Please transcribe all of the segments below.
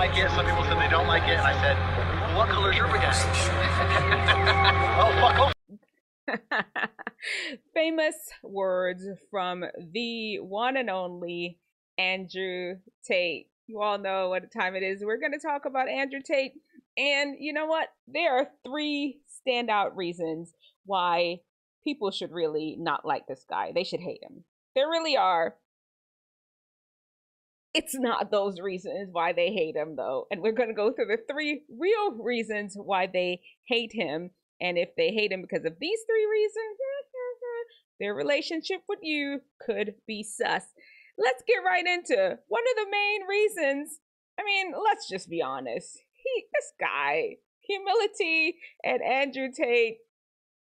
like it. Some people said they don't like it. And I said, well, what color's your spaghetti? Oh, fuck. Famous words from the one and only Andrew Tate. You all know what time it is. We're going to talk about Andrew Tate. And you know what? There are three standout reasons why people should really not like this guy. They should hate him. There really are. It's not those reasons why they hate him, though. And we're going to go through the three real reasons why they hate him. And if they hate him because of these three reasons, their relationship with you could be sus. Let's get right into one of the main reasons. I mean, let's just be honest. This guy, humility and Andrew Tate,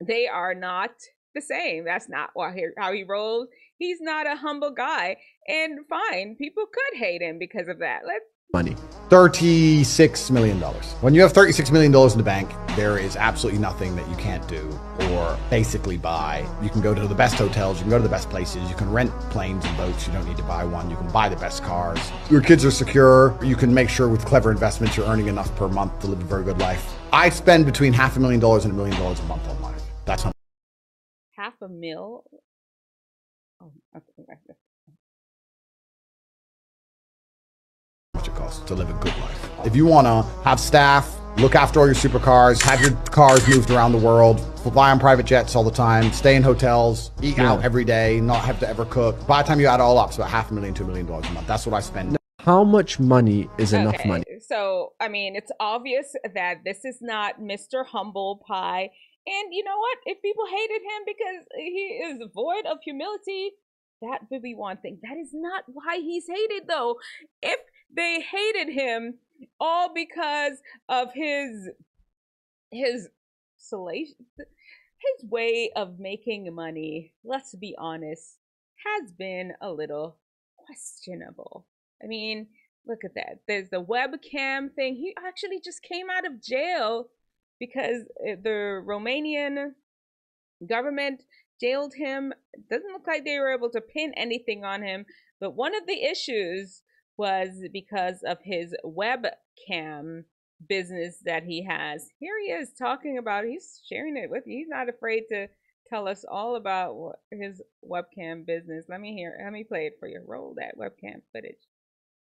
they are not the same. That's not how he rolls. He's not a humble guy. And fine, people could hate him because of that. Money. $36 million. When you have $36 million in the bank, there is absolutely nothing that you can't do or basically buy. You can go to the best hotels, you can go to the best places, you can rent planes and boats, you don't need to buy one, you can buy the best cars. Your kids are secure, you can make sure with clever investments you're earning enough per month to live a very good life. I spend between $500,000 and $1 million a month on life. That's how $500,000? Oh, okay. much it costs to live a good life. If you want to have staff, look after all your supercars, have your cars moved around the world, fly on private jets all the time, stay in hotels, eat out every day, not have to ever cook. By the time you add it all up, it's about $500,000 to $1 million a month. That's what I spend. How much money is enough money? So, I mean, it's obvious that this is not Mr. Humble Pie. And you know what? If people hated him because he is void of humility, that would be one thing. That is not why he's hated, though. If they hated him all because of his way of making money, let's be honest, has been a little questionable. I mean, look at that. There's the webcam thing. He actually just came out of jail because the Romanian government jailed him. It doesn't look like they were able to pin anything on him, but one of the issues was because of his webcam business that he has. Here he is talking about it. He's sharing it with you. He's not afraid to tell us all about his webcam business. Let me play it for you. Roll that webcam footage.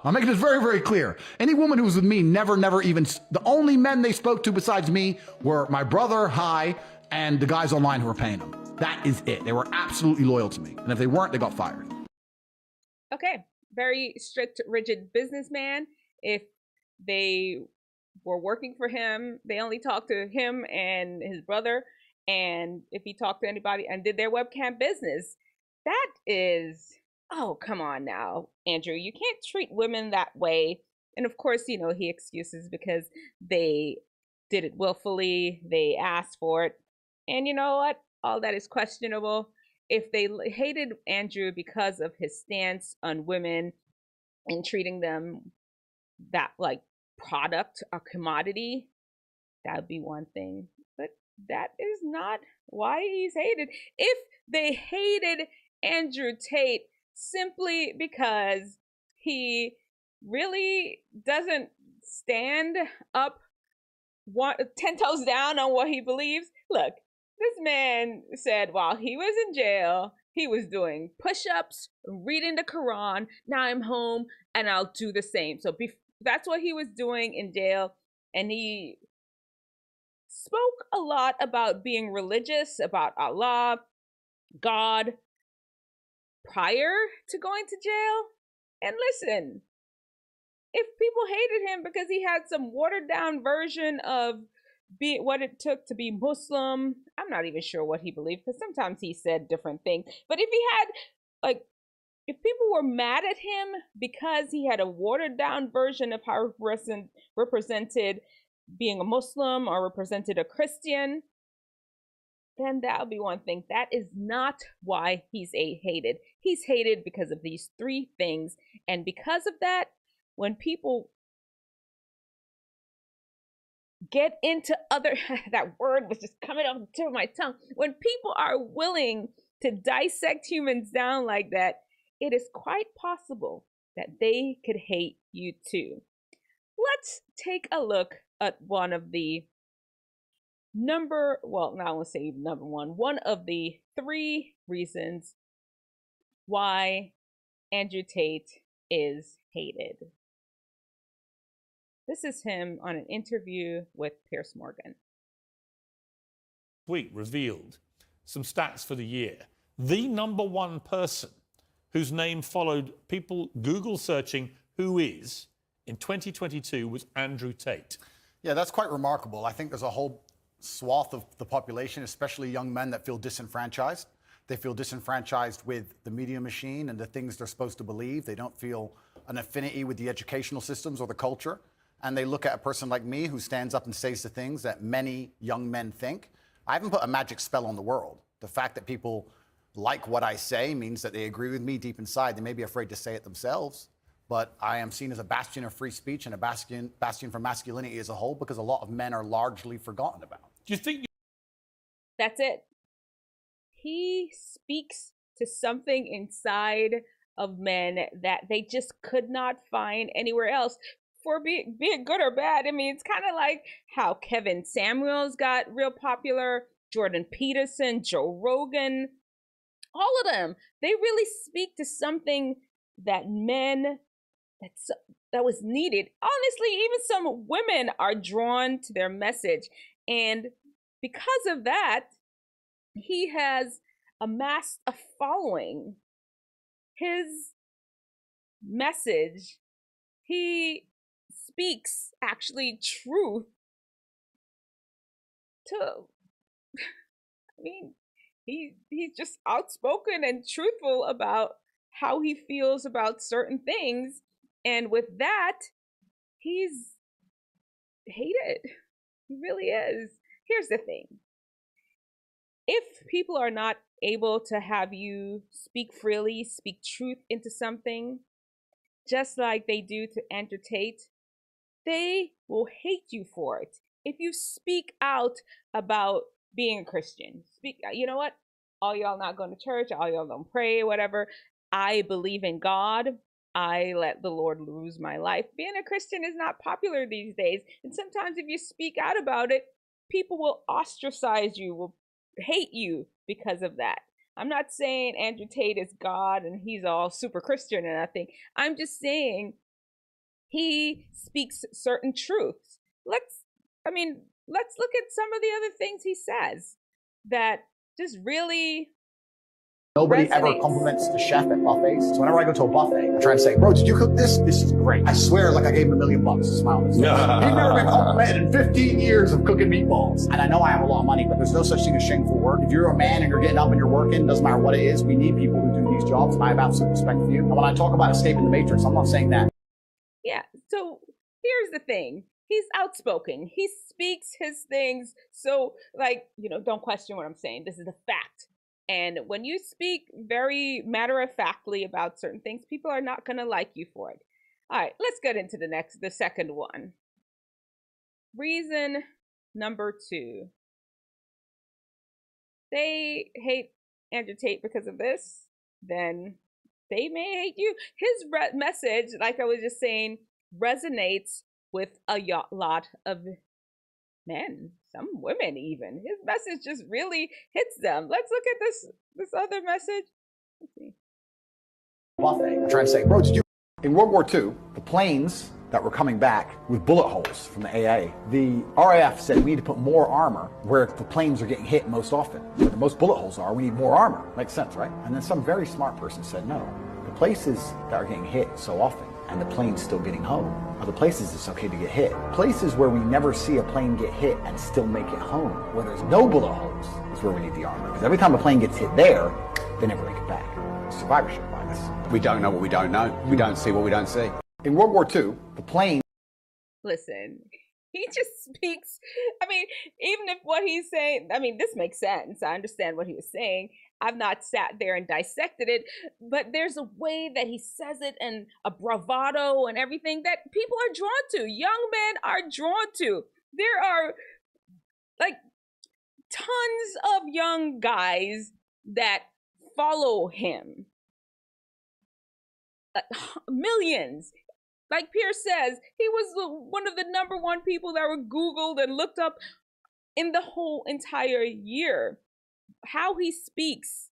I'll make this very, very clear. Any woman who was with me never even, the only men they spoke to besides me were my brother, and the guys online who were paying them. That is it. They were absolutely loyal to me. And if they weren't, they got fired. Okay. Very strict, rigid businessman. If they were working for him, they only talked to him and his brother. And if he talked to anybody and did their webcam business, that is... Oh, come on now, Andrew. You can't treat women that way. And of course, you know, he excuses because they did it willfully. They asked for it. And you know what? All that is questionable. If they hated Andrew because of his stance on women and treating them that like product or commodity, that would be one thing. But that is not why he's hated. If they hated Andrew Tate simply because he really doesn't stand up 10 toes down on what he believes. Look, this man said while he was in jail, he was doing push-ups, reading the Quran. Now I'm home and I'll do the same. So that's what he was doing in jail. And he spoke a lot about being religious, about Allah, God, prior to going to jail. And listen, if people hated him because he had some watered down version of what it took to be Muslim, I'm not even sure what he believed because sometimes he said different things. But if he had, if people were mad at him because he had a watered down version of how represented being a Muslim or represented a Christian, then that would be one thing. That is not why he's hated. He's hated because of these three things. And because of that, when people get into that word was just coming off the tip of my tongue. When people are willing to dissect humans down like that, it is quite possible that they could hate you too. let's take a look at one of the one of the 3 reasons why Andrew Tate is hated. This is him on an interview with Piers Morgan. Week revealed some stats for the year. The #1 person whose name followed people Google searching who is in 2022 was Andrew Tate. Yeah, that's quite remarkable. I think there's a whole swath of the population, especially young men, that feel disenfranchised. They feel disenfranchised with the media machine and the things they're supposed to believe. They don't feel an affinity with the educational systems or the culture. And they look at a person like me who stands up and says the things that many young men think. I haven't put a magic spell on the world. The fact that people like what I say means that they agree with me deep inside. They may be afraid to say it themselves, but I am seen as a bastion of free speech and a bastion for masculinity as a whole, because a lot of men are largely forgotten about. Do you think? That's it. He speaks to something inside of men that they just could not find anywhere else. For be it good or bad, I mean, it's kind of like how Kevin Samuels got real popular, Jordan Peterson, Joe Rogan, all of them. They really speak to something that men, that was needed. Honestly, even some women are drawn to their message. And because of that, he has amassed a following. His message, he speaks actually truth to, I mean, he's just outspoken and truthful about how he feels about certain things. And with that, he's hated. He really is. Here's the thing. If people are not able to have you speak freely, speak truth into something, just like they do to Andrew Tate, they will hate you for it. If you speak out about being a Christian, you know what? All y'all not going to church, all y'all don't pray, whatever. I believe in God. I let the Lord lose my life. Being a Christian is not popular these days. And sometimes if you speak out about it, people will ostracize you, will hate you because of that. I'm not saying Andrew Tate is God and he's all super Christian and nothing. I'm just saying he speaks certain truths. Let's look at some of the other things he says that just really Nobody resonates. ever compliments the chef at buffets. So whenever I go to a buffet, I try to say, bro, did you cook this? This is great. I swear like I gave him $1 million to smile on his face. He's never been complimented in 15 years of cooking meatballs. And I know I have a lot of money, but there's no such thing as shameful work. If you're a man and you're getting up and you're working, doesn't matter what it is, we need people who do these jobs. And I have absolute respect for you. And when I talk about escaping the matrix, I'm not saying that. Yeah, so here's the thing. He's outspoken. He speaks his things. So, don't question what I'm saying. This is a fact. And when you speak very matter-of-factly about certain things, people are not going to like you for it. All right, let's get into the second one. Reason number 2. They hate Andrew Tate because of this, then they may hate you. His message, like I was just saying, resonates with a lot of men, some women even. His message just really hits them. Let's look at this other message. Let's see. Buffet. I'm trying to say, bro, did you? In World War II, the planes that were coming back with bullet holes from the AA, the RAF said we need to put more armor where the planes are getting hit most often. Where the most bullet holes are, we need more armor. Makes sense, right? And then some very smart person said, no, the places that are getting hit so often and the plane's still getting home are the places it's okay to get hit. Places where we never see a plane get hit and still make it home, where there's no bullet holes, is where we need the armor. Because every time a plane gets hit there, they never make it back. Survivorship bias. We don't know what we don't know. We don't see what we don't see. In World War II, the plane... Listen, he just speaks, even if what he's saying, this makes sense. I understand what he was saying. I've not sat there and dissected it, but there's a way that he says it and a bravado and everything that people are drawn to. Young men are drawn to. There are tons of young guys that follow him. Millions. Like Pierce says, he was one of the #1 people that were Googled and looked up in the whole entire year. How he speaks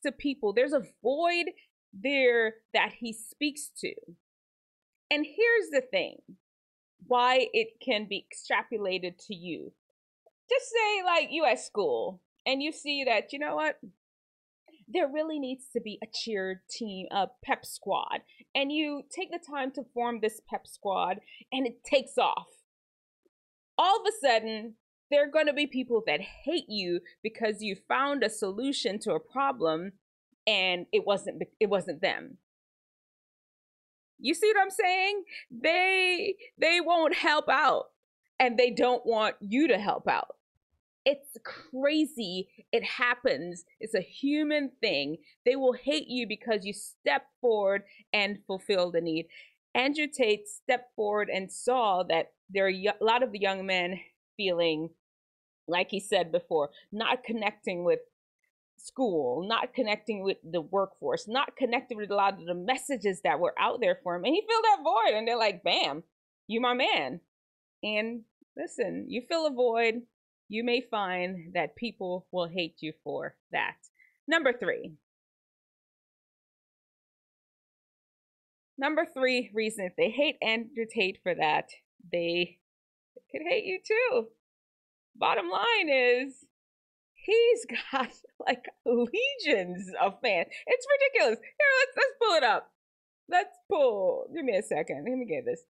to people. There's a void there that he speaks to. And here's the thing, why it can be extrapolated to you. Just say like you at school and you see that, you know what? There really needs to be a cheer team, a pep squad. And you take the time to form this pep squad and it takes off. All of a sudden, there are going to be people that hate you because you found a solution to a problem and it wasn't them. You see what I'm saying? They won't help out and they don't want you to help out. It's crazy. It happens. It's a human thing. They will hate you because you step forward and fulfill the need. Andrew Tate stepped forward and saw that there are a lot of the young men feeling, like he said before, not connecting with school, not connecting with the workforce, not connecting with a lot of the messages that were out there for him. And he filled that void and they're like, bam, you my man. And listen, you fill a void, you may find that people will hate you for that. Number 3. Number 3 reason if they hate Andrew Tate for that, they could hate you too. Bottom line is, he's got like legions of fans. It's ridiculous. Here, let's pull it up. Give me a second. Let me get this.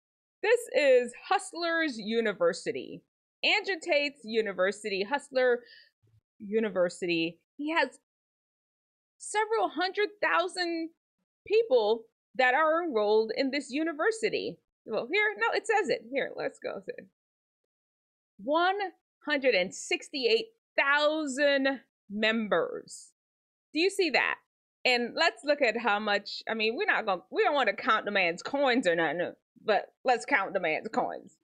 This is Hustlers University. Andrew Tate's university, Hustler University. He has several 100,000 people that are enrolled in this university. Well, it says it. Here, let's go. 168,000 members. Do you see that? And let's look at how much, we don't want to count the man's coins or nothing, but let's count the man's coins.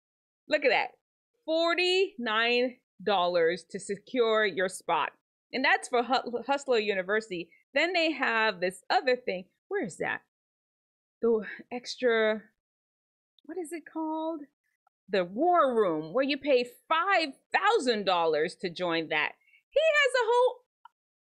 Look at that. $49 to secure your spot. And that's for Hustler University. Then they have this other thing. Where is that? The extra, what is it called? The War Room, where you pay $5,000 to join that. He has a whole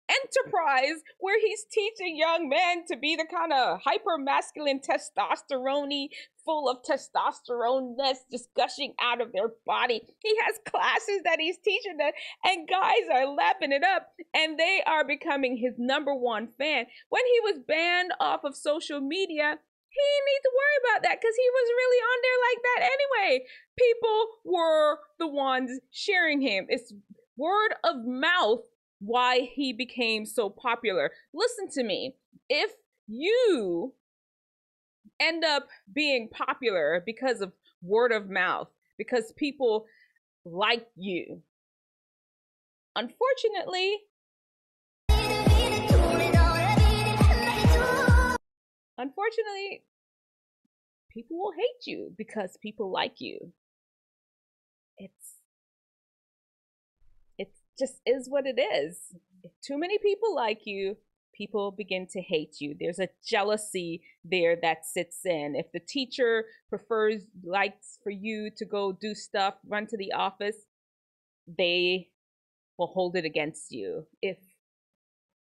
enterprise where he's teaching young men to be the kind of hyper masculine, testosterone-y, full of testosterone-ness just gushing out of their body. He has classes that he's teaching them, and guys are lapping it up, and they are becoming his #1 fan. When he was banned off of social media, he didn't need to worry about that because he was really on there like that anyway. People were the ones sharing him. It's word of mouth why he became so popular. Listen to me. If you end up being popular because of word of mouth, because people like you, unfortunately, people will hate you because people like you. It just is what it is. If too many people like you, people begin to hate you. There's a jealousy there that sits in. If the teacher likes for you to go do stuff, run to the office, they will hold it against you. If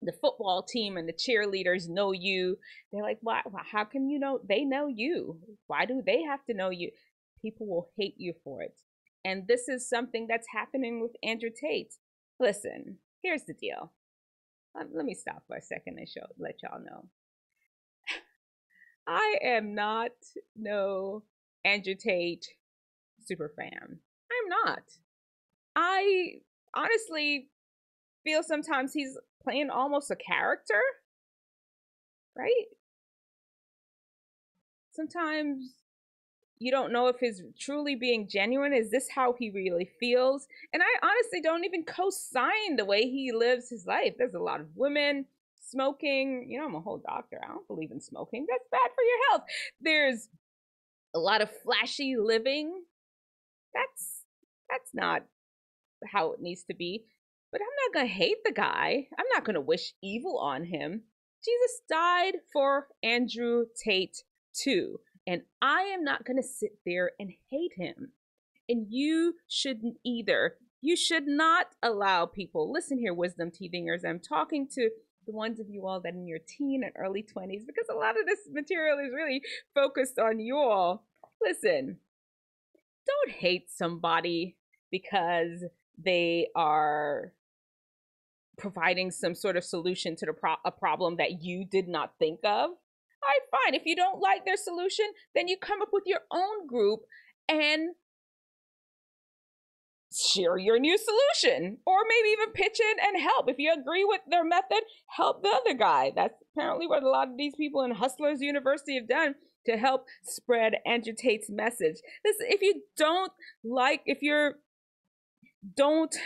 the football team and the cheerleaders know you, they're like, why? How can you know? They know you. Why do they have to know you? People will hate you for it. And this is something that's happening with Andrew Tate. Listen, here's the deal. Let me stop for a second and let y'all know. I am not no Andrew Tate super fan. I'm not. I honestly feel sometimes he's playing almost a character, right? Sometimes you don't know if he's truly being genuine. Is this how he really feels? And I honestly don't even co-sign the way he lives his life. There's a lot of women smoking. I'm a whole doctor. I don't believe in smoking. That's bad for your health. There's a lot of flashy living. That's not how it needs to be. But I'm not going to hate the guy. I'm not going to wish evil on him. Jesus died for Andrew Tate too. And I am not going to sit there and hate him. And you shouldn't either. You should not allow people, listen here, wisdom teethingers, I'm talking to the ones of you all that are in your teen and early 20s, because a lot of this material is really focused on you all. Listen, don't hate somebody because they are providing some sort of solution to a problem that you did not think of. All right, fine. If you don't like their solution, then you come up with your own group and share your new solution, or maybe even pitch in and help. If you agree with their method, help the other guy. That's apparently what a lot of these people in Hustlers University have done to help spread Andrew Tate's message. Listen, if you don't like, if you're, don't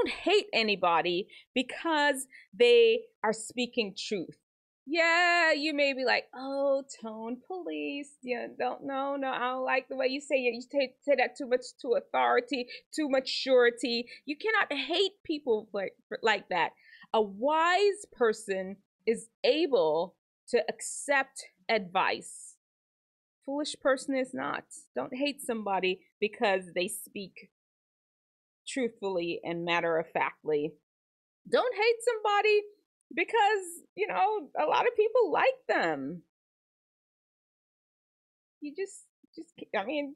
hate anybody because they are speaking truth. Yeah, you may be like, oh, tone police. Yeah, no, I don't like the way you say it. You say that too much to authority, too much surety. You cannot hate people like that. A wise person is able to accept advice. Foolish person is not. Don't hate somebody because they speak truthfully and matter-of-factly. Don't hate somebody because, you know, a lot of people like them. You just, I mean,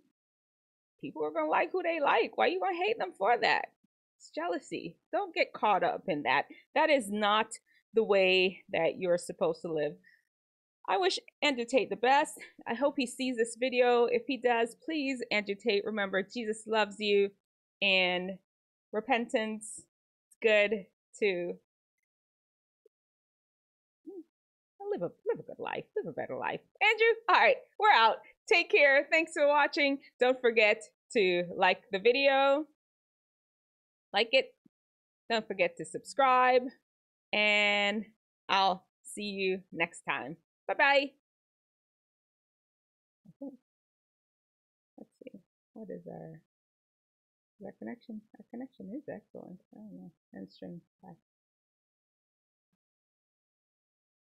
people are gonna like who they like. Why are you gonna hate them for that? It's jealousy. Don't get caught up in that. That is not the way that you're supposed to live. I wish Andrew Tate the best. I hope he sees this video. If he does, please, Andrew Tate, remember, Jesus loves you, and repentance, it's good to live a good life, live a better life. Andrew, all right, we're out. Take care. Thanks for watching. Don't forget to like the video. Like it. Don't forget to subscribe. And I'll see you next time. Bye-bye. Let's see. What is our connection? Our connection is excellent. I don't know. End stream. Bye.